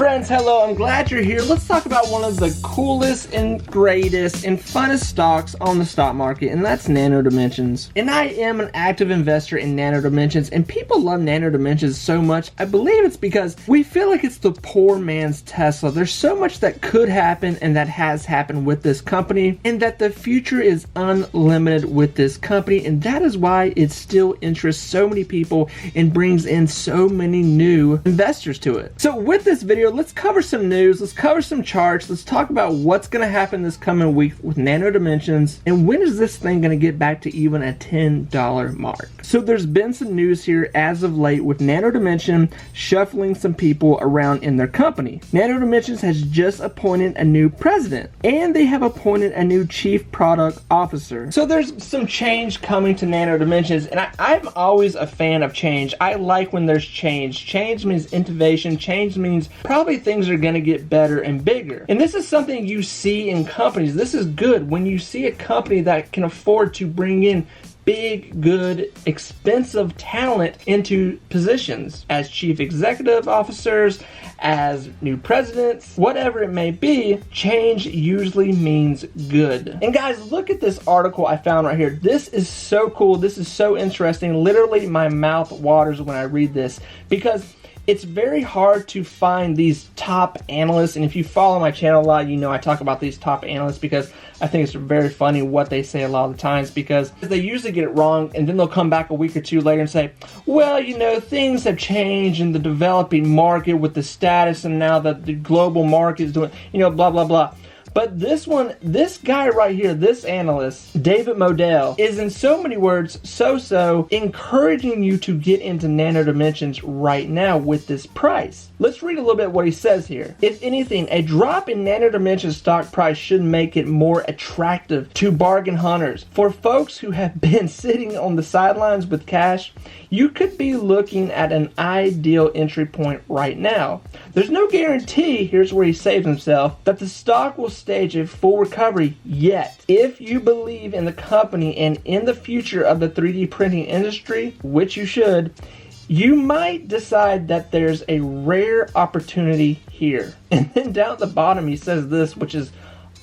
Friends, hello, I'm glad you're here. Let's talk about one of the coolest and greatest and funnest stocks on the stock market, and that's Nano Dimensions. And I am an active investor in Nano Dimensions, and people love Nano Dimensions so much. I believe it's because we feel like it's the poor man's Tesla. There's so much that could happen and that has happened with this company, and that the future is unlimited with this company, and that is why it still interests so many people and brings in so many new investors to it. So with this video, let's cover some news, let's cover some charts, let's talk about what's going to happen this coming week with Nano Dimensions, and when is this thing going to get back to even a $10 mark. So there's been some news here as of late with Nano Dimension shuffling some people around in their company. Nano Dimensions has just appointed a new president, and they have appointed a new chief product officer. So there's some change coming to Nano Dimensions, and I'm always a fan of change. I like when there's change. Change means innovation. Change means probably things are going to get better and bigger. And this is something you see in companies. This is good when you see a company that can afford to bring in big, good, expensive talent into positions as chief executive officers, as new presidents, whatever it may be. Change usually means good. And guys, look at this article I found right here. This is so cool. This is so interesting. Literally, my mouth waters when I read this because it's very hard to find these top analysts, and if you follow my channel a lot, you know I talk about these top analysts because I think it's very funny what they say a lot of the times, because they usually get it wrong and then they'll come back a week or two later and say, well, you know, things have changed in the developing market with the status, and now that the global market is doing, you know, blah, blah, blah. But this one, this guy right here, this analyst, David Modell, is in so many words, so encouraging you to get into Nano Dimensions right now with this price. Let's read a little bit what he says here. If anything, a drop in Nano Dimensions stock price should make it more attractive to bargain hunters. For folks who have been sitting on the sidelines with cash, you could be looking at an ideal entry point right now. There's no guarantee, here's where he saves himself, that the stock will stage a full recovery yet. If you believe in the company and in the future of the 3D printing industry, which you should, you might decide that there's a rare opportunity here. And then down at the bottom he says this, which is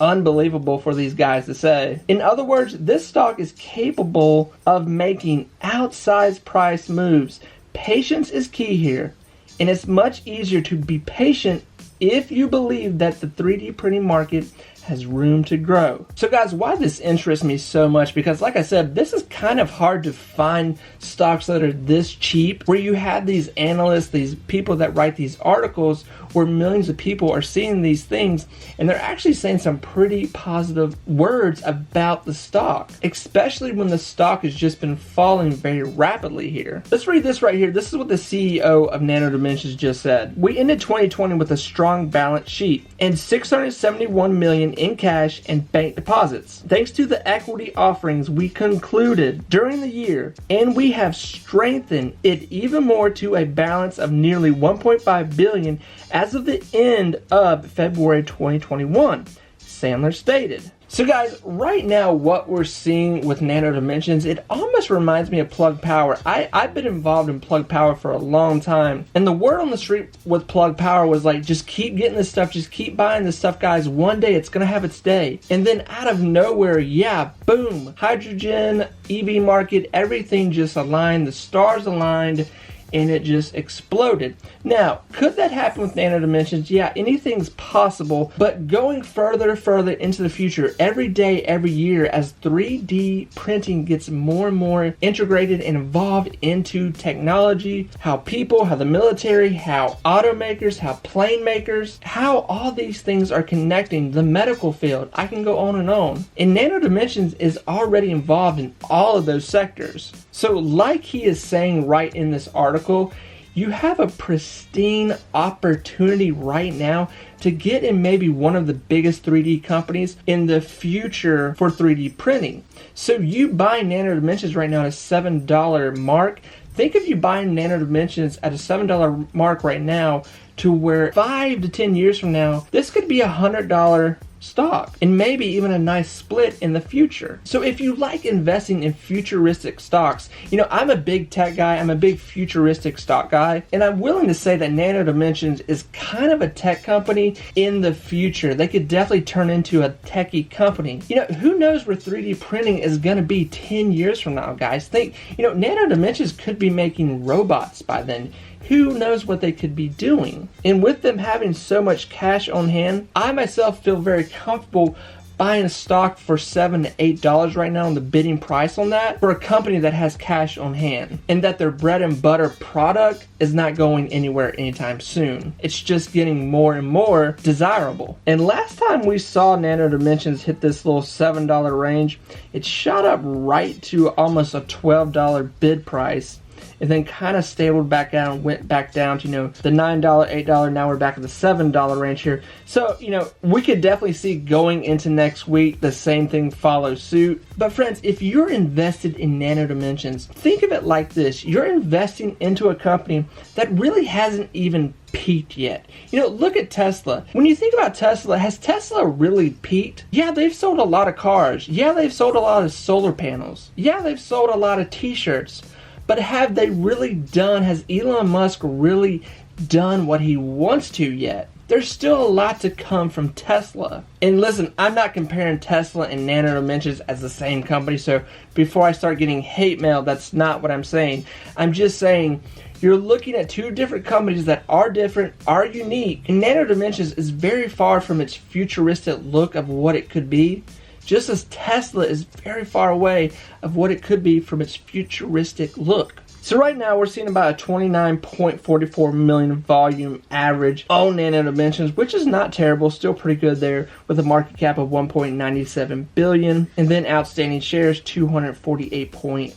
unbelievable for these guys to say. In other words, this stock is capable of making outsized price moves. Patience is key here, and it's much easier to be patient if you believe that the 3D printing market has room to grow. So guys, why this interests me so much, because like I said, this is kind of hard to find stocks that are this cheap, where you have these analysts, these people that write these articles where millions of people are seeing these things and they're actually saying some pretty positive words about the stock, especially when the stock has just been falling very rapidly here. Let's read this right here. This is what the CEO of Nano Dimensions just said. We ended 2020 with a strong balance sheet and $671 million in cash and bank deposits. Thanks to the equity offerings we concluded during the year, and we have strengthened it even more to a balance of nearly $1.5 billion as of the end of February 2021, Sandler stated. So guys, right now what we're seeing with Nano Dimensions, it almost reminds me of Plug Power. I've been involved in Plug Power for a long time, and the word on the street with Plug Power was like, just keep getting this stuff, just keep buying this stuff, guys. One day it's gonna have its day. And then out of nowhere, yeah, boom, hydrogen, EV market, everything just aligned, the stars aligned, and it just exploded. Now, could that happen with Nano Dimensions? Yeah, anything's possible, but going further into the future, every day, every year, as 3D printing gets more and more integrated and involved into technology, how people, how the military, how automakers, how plane makers, how all these things are connecting the medical field, I can go on and on. And Nano Dimensions is already involved in all of those sectors. So like he is saying right in this article, you have a pristine opportunity right now to get in maybe one of the biggest 3D companies in the future for 3D printing. So you buy Nano Dimensions right now at a $7 mark. Think of you buying Nano Dimensions at a $7 mark right now, to where 5 to 10 years from now, this could be $100 stock, and maybe even a nice split in the future. So if you like investing in futuristic stocks, you know, I'm a big tech guy, I'm a big futuristic stock guy, and I'm willing to say that Nano Dimensions is kind of a tech company in the future. They could definitely turn into a techie company. You know, who knows where 3D printing is going to be 10 years from now, guys? Think, you know, Nano Dimensions could be making robots by then. Who knows what they could be doing? And with them having so much cash on hand, I myself feel very comfortable buying a stock for $7 to $8 right now, and the bidding price on that for a company that has cash on hand, and that their bread and butter product is not going anywhere anytime soon. It's just getting more and more desirable. And last time we saw Nano Dimensions hit this little $7 range, it shot up right to almost a $12 bid price, and then kind of stabled back down, went back down to, you know, the $9, $8, now we're back at the $7 range here. So, you know, we could definitely see going into next week the same thing follow suit. But friends, if you're invested in Nano Dimensions, think of it like this. You're investing into a company that really hasn't even peaked yet. You know, look at Tesla. When you think about Tesla, has Tesla really peaked? Yeah, they've sold a lot of cars. Yeah, they've sold a lot of solar panels. Yeah, they've sold a lot of t-shirts. But have they really done, has Elon Musk really done what he wants to yet? There's still a lot to come from Tesla. And listen, I'm not comparing Tesla and Nano Dimensions as the same company, so before I start getting hate mail, that's not what I'm saying. I'm just saying you're looking at two different companies that are different, are unique, and Nano Dimensions is very far from its futuristic look of what it could be, just as Tesla is very far away of what it could be from its futuristic look. So right now we're seeing about a 29.44 million volume average on Nano Dimensions, which is not terrible, still pretty good there, with a market cap of 1.97 billion, and then outstanding shares 248.83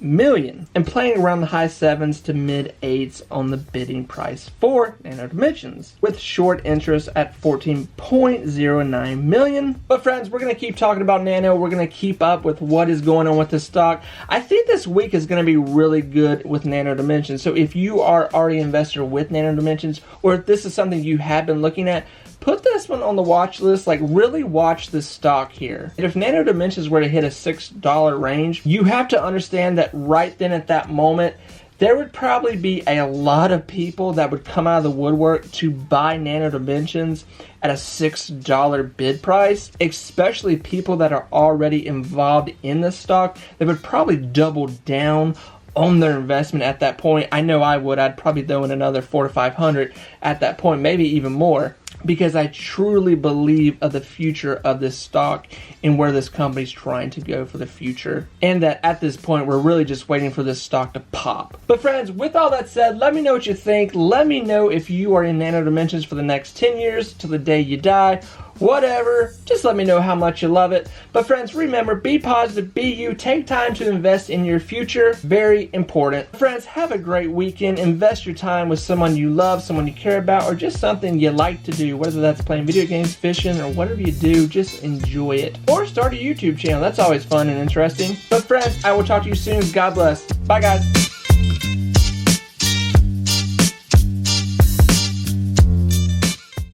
million, and playing around the high 7s to mid 8s on the bidding price for Nano Dimensions, with short interest at 14.09 million. But friends, we're going to keep talking about Nano. We're going to keep up with what is going on with the stock. I think this week is going to be really good with Nano Dimensions. So if you are already an investor with Nano Dimensions, or if this is something you have been looking at, put this one on the watch list. Like, really watch this stock here. And if Nano Dimensions were to hit a $6 range, you have to understand that right then at that moment, there would probably be a lot of people that would come out of the woodwork to buy Nano Dimensions at a $6 bid price, especially people that are already involved in the stock. They would probably double down on their investment at that point. I know I would. I'd probably throw in another $400 to $500 at that point, maybe even more, because I truly believe of the future of this stock and where this company's trying to go for the future, and that at this point we're really just waiting for this stock to pop. But friends, with all that said, let me know what you think. Let me know if you are in Nano Dimensions for the next 10 years till the day you die. Whatever, just let me know how much you love it. But friends, remember, be positive, be you, take time to invest in your future. Very important. Friends, have a great weekend. Invest your time with someone you love, someone you care about, or just something you like to do, whether that's playing video games, fishing, or whatever you do. Just enjoy it. Or start a YouTube channel. That's always fun and interesting. But friends, I will talk to you soon. God bless. Bye, guys.